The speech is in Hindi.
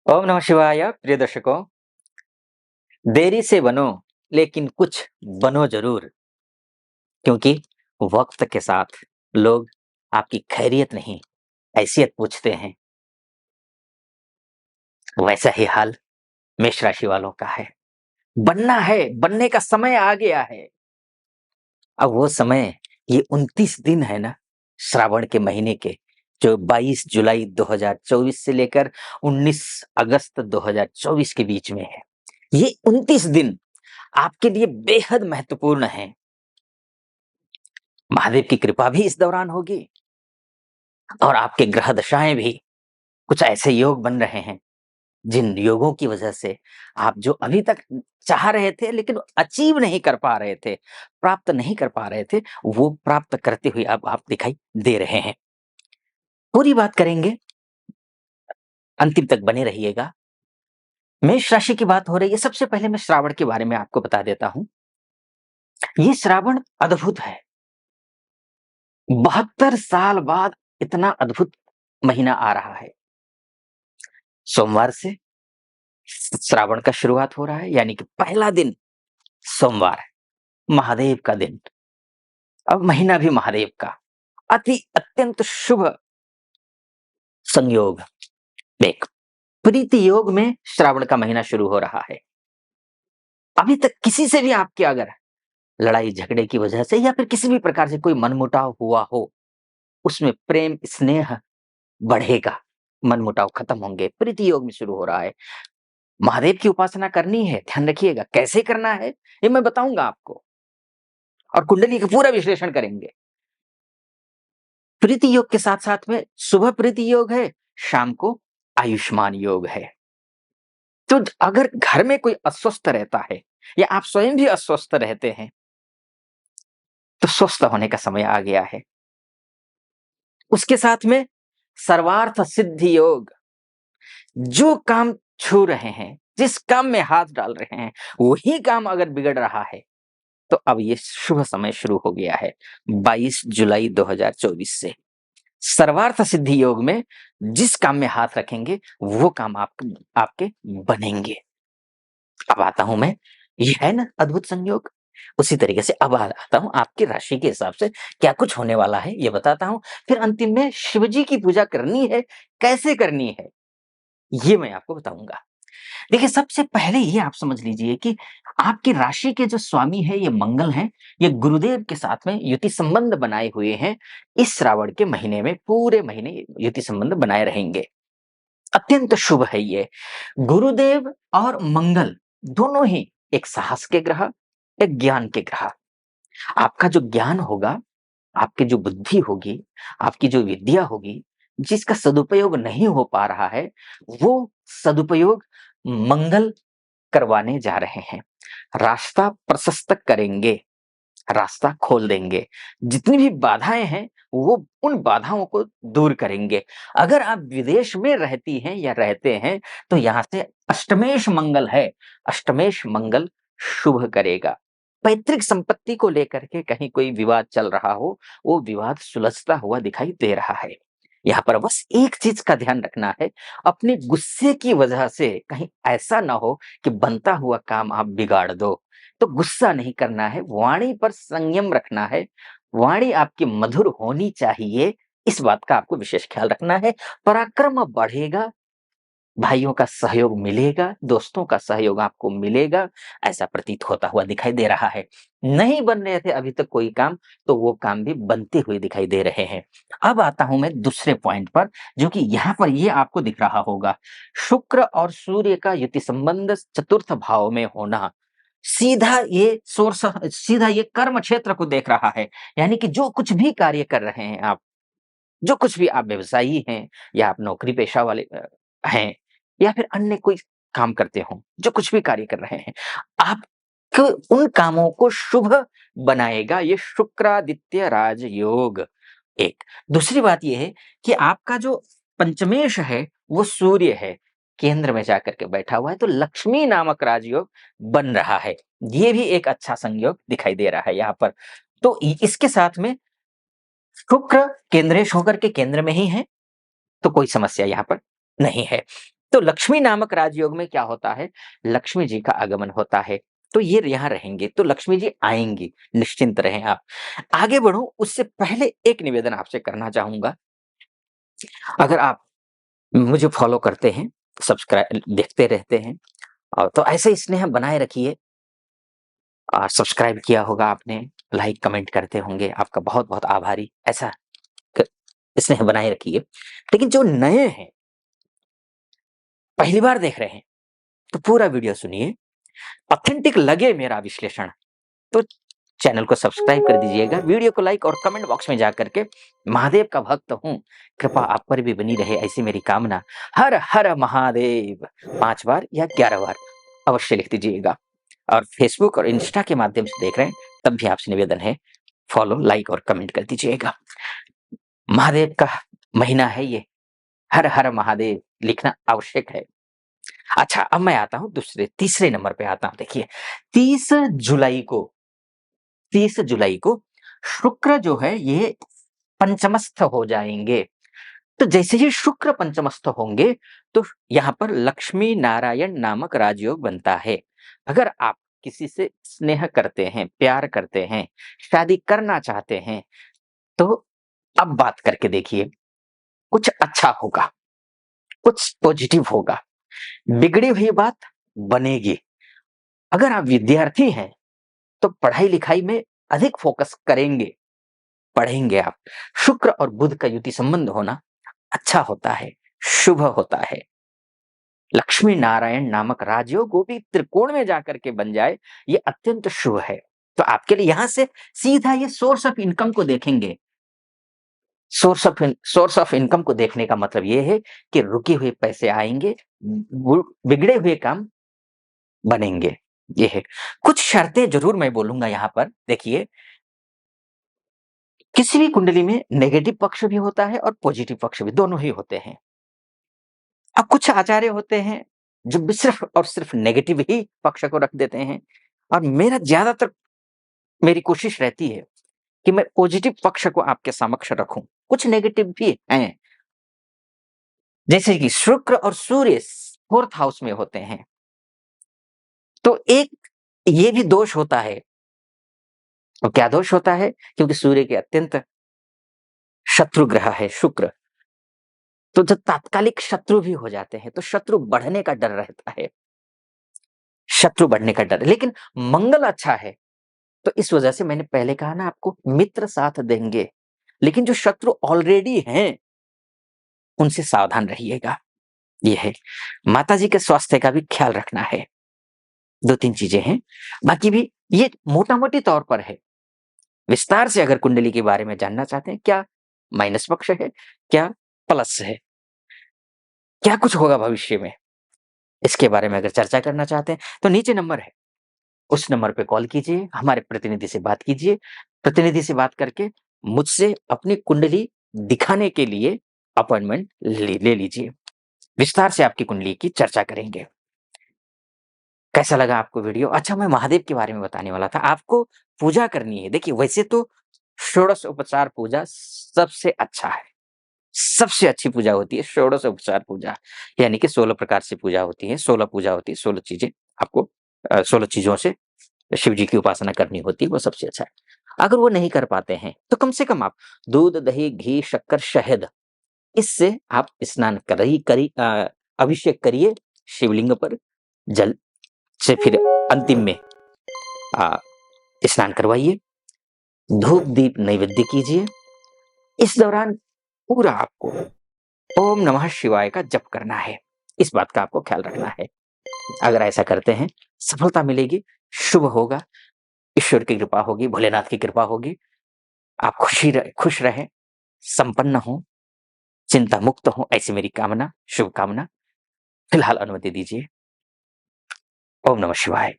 ओम नमः शिवाय। प्रिय दर्शकों, देरी से बनो लेकिन कुछ बनो जरूर, क्योंकि वक्त के साथ लोग आपकी खैरियत नहीं हैसियत पूछते हैं। वैसा ही हाल मेष राशि वालों का है। बनना है, बनने का समय आ गया है। अब वो समय, ये 29 दिन है ना, श्रावण के महीने के, जो 22 जुलाई 2024 से लेकर 19 अगस्त 2024 के बीच में है। ये 29 दिन आपके लिए बेहद महत्वपूर्ण है। महादेव की कृपा भी इस दौरान होगी और आपके ग्रह दशाएं भी कुछ ऐसे योग बन रहे हैं, जिन योगों की वजह से आप जो अभी तक चाह रहे थे लेकिन अचीव नहीं कर पा रहे थे, प्राप्त नहीं कर पा रहे थे, वो प्राप्त करते हुए अब आप दिखाई दे रहे हैं। पूरी बात करेंगे, अंतिम तक बने रहिएगा। मेष राशि की बात हो रही है। सबसे पहले मैं श्रावण के बारे में आपको बता देता हूं। ये श्रावण अद्भुत है। 72 साल बाद इतना अद्भुत महीना आ रहा है। सोमवार से श्रावण का शुरुआत हो रहा है, यानी कि पहला दिन सोमवार है, महादेव का दिन। अब महीना भी महादेव का, अति अत्यंत शुभ संयोग। देख, प्रीति योग में श्रावण का महीना शुरू हो रहा है। अभी तक किसी से भी आपके अगर लड़ाई झगड़े की वजह से या फिर किसी भी प्रकार से कोई मनमुटाव हुआ हो, उसमें प्रेम स्नेह बढ़ेगा, मनमुटाव खत्म होंगे। प्रीति योग में शुरू हो रहा है। महादेव की उपासना करनी है, ध्यान रखिएगा कैसे करना है ये मैं बताऊंगा आपको, और कुंडली का पूरा विश्लेषण करेंगे। प्रीति योग के साथ साथ में सुबह प्रीति योग है, शाम को आयुष्मान योग है। तो अगर घर में कोई अस्वस्थ रहता है या आप स्वयं भी अस्वस्थ रहते हैं, तो स्वस्थ होने का समय आ गया है। उसके साथ में सर्वार्थ सिद्धि योग, जो काम छू रहे हैं, जिस काम में हाथ डाल रहे हैं, वही काम अगर बिगड़ रहा है, तो अब ये शुभ समय शुरू हो गया है 22 जुलाई 2024 से। सर्वार्थ सिद्धि योग में जिस काम में हाथ रखेंगे वो काम आपके बनेंगे। अब आता हूं मैं, ये है ना अद्भुत संयोग। उसी तरीके से अब आता हूं आपकी राशि के हिसाब से क्या कुछ होने वाला है ये बताता हूं। फिर अंतिम में शिव जी की पूजा करनी है, कैसे करनी है ये मैं आपको बताऊंगा। देखिए, सबसे पहले ये आप समझ लीजिए कि आपकी राशि के जो स्वामी है ये मंगल हैं। ये गुरुदेव के साथ में युति संबंध बनाए हुए हैं। इस श्रावण के महीने में पूरे महीने युति संबंध बनाए रहेंगे। अत्यंत शुभ है ये। गुरुदेव और मंगल दोनों ही एक साहस के ग्रह, एक ज्ञान के ग्रह। आपका जो ज्ञान होगा, आपकी जो बुद्धि होगी, आपकी जो विद्या होगी, जिसका सदुपयोग नहीं हो पा रहा है, वो सदुपयोग मंगल करवाने जा रहे हैं। रास्ता प्रशस्त करेंगे, रास्ता खोल देंगे। जितनी भी बाधाएं हैं, वो उन बाधाओं को दूर करेंगे। अगर आप विदेश में रहती हैं या रहते हैं, तो यहाँ से अष्टमेश मंगल है। अष्टमेश मंगल शुभ करेगा। पैतृक संपत्ति को लेकर के कहीं कोई विवाद चल रहा हो, वो विवाद सुलझता हुआ दिखाई दे रहा है। यहाँ पर बस एक चीज का ध्यान रखना है, अपने गुस्से की वजह से कहीं ऐसा ना हो कि बनता हुआ काम आप बिगाड़ दो। तो गुस्सा नहीं करना है, वाणी पर संयम रखना है। वाणी आपकी मधुर होनी चाहिए, इस बात का आपको विशेष ख्याल रखना है। पराक्रम बढ़ेगा, भाइयों का सहयोग मिलेगा, दोस्तों का सहयोग आपको मिलेगा, ऐसा प्रतीत होता हुआ दिखाई दे रहा है। नहीं बन रहे थे अभी तक कोई काम, तो वो काम भी बनते हुए दिखाई दे रहे हैं। अब आता हूं मैं दूसरे पॉइंट पर, जो कि यहाँ पर ये आपको दिख रहा होगा। शुक्र और सूर्य का युति संबंध चतुर्थ भाव में होना, सीधा ये सोर्स, सीधा ये कर्म क्षेत्र को देख रहा है। यानी कि जो कुछ भी कार्य कर रहे हैं आप, जो कुछ भी आप व्यवसायी हैं या आप नौकरी पेशा वाले हैं, या फिर अन्य कोई काम करते हो, जो कुछ भी कार्य कर रहे हैं, आप उन कामों को शुभ बनाएगा ये शुक्रादित्य राजयोग। एक दूसरी बात यह है कि आपका जो पंचमेश है वो सूर्य है, केंद्र में जाकर के बैठा हुआ है, तो लक्ष्मी नामक राजयोग बन रहा है। ये भी एक अच्छा संयोग दिखाई दे रहा है यहाँ पर। तो इसके साथ में शुक्र केंद्रेश होकर के केंद्र में ही है, तो कोई समस्या यहाँ पर नहीं है। तो लक्ष्मी नामक राजयोग में क्या होता है? लक्ष्मी जी का आगमन होता है। तो ये यहाँ रहेंगे, तो लक्ष्मी जी आएँगी, निश्चिंत रहें आप। आगे बढ़ूँ उससे पहले एक निवेदन आपसे करना चाहूँगा। अगर आप मुझे फ़ॉलो करते हैं, देखते रहते हैं तो ऐसे ही स्नेह बनाए रखिए। सब्सक्राइब किया होगा आपने, लाइक कमेंट करते होंगे, आपका बहुत-बहुत आभारी। ऐसा क स्नेह बनाए रखिए। लेकिन जो नए हैं, पहली बार देख रहे हैं, तो पूरा वीडियो सुनिए। ऑथेंटिक लगे मेरा विश्लेषण, तो चैनल को सब्सक्राइब कर दीजिएगा, वीडियो को लाइक और कमेंट बॉक्स में जाकर के महादेव का भक्त हूँ, कृपा आप पर भी बनी रहे ऐसी मेरी कामना। हर हर महादेव 5 बार या 11 बार अवश्य लिख दीजिएगा। और फेसबुक और इंस्टा के माध्यम से देख रहे हैं, तब भी आपसे निवेदन है, फॉलो, लाइक और कमेंट कर दीजिएगा। महादेव का महीना है ये, हर हर महादेव लिखना आवश्यक है। अच्छा, अब मैं आता हूँ तीसरे नंबर पे आता हूँ। देखिए, 30 जुलाई को 30 जुलाई को शुक्र जो है ये पंचमस्थ हो जाएँगे। तो जैसे ही शुक्र पंचमस्थ होंगे, तो यहाँ पर लक्ष्मी नारायण नामक राजयोग बनता है। अगर आप किसी से स्नेह करते हैं, प्यार करते हैं, शादी करना चाहते हैं, तो अब बात करके देखिए, कुछ अच्छा होगा, कुछ पॉजिटिव होगा, बिगड़ी हुई बात बनेगी। अगर आप विद्यार्थी हैं, तो पढ़ाई-लिखाई में अधिक फोकस करेंगे, पढ़ेंगे आप। शुक्र और बुध का युति संबंध होना अच्छा होता है, शुभ होता है। लक्ष्मी नारायण नामक राजयोग वो भी त्रिकोण में जाकर के बन जाए, ये अत्यंत शुभ है। तो आपके लिए यहाँ से सीधा ये सोर्स ऑफ इनकम को देखेंगे। सोर्स ऑफ इनकम को देखने का मतलब ये है कि रुके हुए पैसे आएँगे, बिगड़े हुए काम बनेंगे, ये है। कुछ शर्तें ज़रूर मैं बोलूँगा यहाँ पर, देखिए, किसी भी कुंडली में नेगेटिव पक्ष भी होता है और पॉजिटिव पक्ष भी, दोनों ही होते हैं। अब कुछ आचार्य होते हैं, जो भी सिर्फ़ और सिर्फ़ नेगेटिव ही पक्ष को रख देते हैं और मेरी कोशिश रहती है कि मैं पॉजिटिव पक्ष को आपके समक्ष रखूँ। कुछ नेगेटिव भी हैं, जैसे कि शुक्र और सूर्य 4th हाउस में होते हैं, तो एक ये भी दोष होता है। और क्या दोष होता है? क्योंकि सूर्य के अत्यंत शत्रु ग्रह है शुक्र, तो जब तात्कालिक शत्रु भी हो जाते हैं, तो शत्रु बढ़ने का डर रहता है। शत्रु बढ़ने का डर, लेकिन मंगल अच्छा है, तो इस वजह से मैंने पहले कहा ना आपको, मित्र साथ देंगे, लेकिन जो शत्रु ऑलरेडी हैं, उनसे सावधान रहिएगा, ये है। माताजी के स्वास्थ्य का भी ख्याल रखना है, 2-3 चीज़ें हैं, बाकी भी ये मोटा-मोटी तौर पर है। विस्तार से अगर कुंडली के बारे में जानना चाहते हैं, क्या माइनस पक्ष है, क्या प्लस है, क्या कुछ होगा भविष्य में, इसके बारे में अगर चर्चा करना चाहते हैं, तो नीचे नंबर है, उस नंबर पे कॉल कीजिए, हमारे प्रतिनिधि से बात कीजिए। प्रतिनिधि से बात करके मुझसे अपनी कुंडली दिखाने के लिए अपॉइंटमेंट ले लीजिए। विस्तार से आपकी कुंडली की चर्चा करेंगे। कैसा लगा आपको वीडियो? अच्छा, मैं महादेव के बारे में बताने वाला था। आपको पूजा करनी है। देखिए, वैसे तो षोडश उपचार पूजा सबसे अच्छा है। सबसे अच्छी पूजा होती है षोडश उपचार पूजा। यानी कि 16 प्रकार से पूजा होती है, 16 पूजा होती है, 16 चीज़ें आपको 16 चीज़ों से शिव जी की उपासना करनी होती है, वो सबसे अच्छा है। अगर वो नहीं कर पाते हैं, तो कम से कम आप दूध, दही, घी, शक्कर, शहद, इससे आप स्नान अभिषेक करिए शिवलिंग पर, जल से फिर अंतिम में अ, स्नान करवाइए, धूप दीप नैवेद्य कीजिए। इस दौरान पूरा आपको ओम नमः शिवाय का जप करना है। इस बात का आपको ख्याल रखना है। अगर ऐसा करते हैं, सफलता मिलेगी, शुभ होगा, ईश्वर की कृपा होगी, भोलेनाथ की कृपा होगी। आप खुश रहें, संपन्न हों, चिंता मुक्त हों, ऐसी मेरी कामना, शुभकामना। फिलहाल अनुमति दीजिए। ओम नमः शिवाय।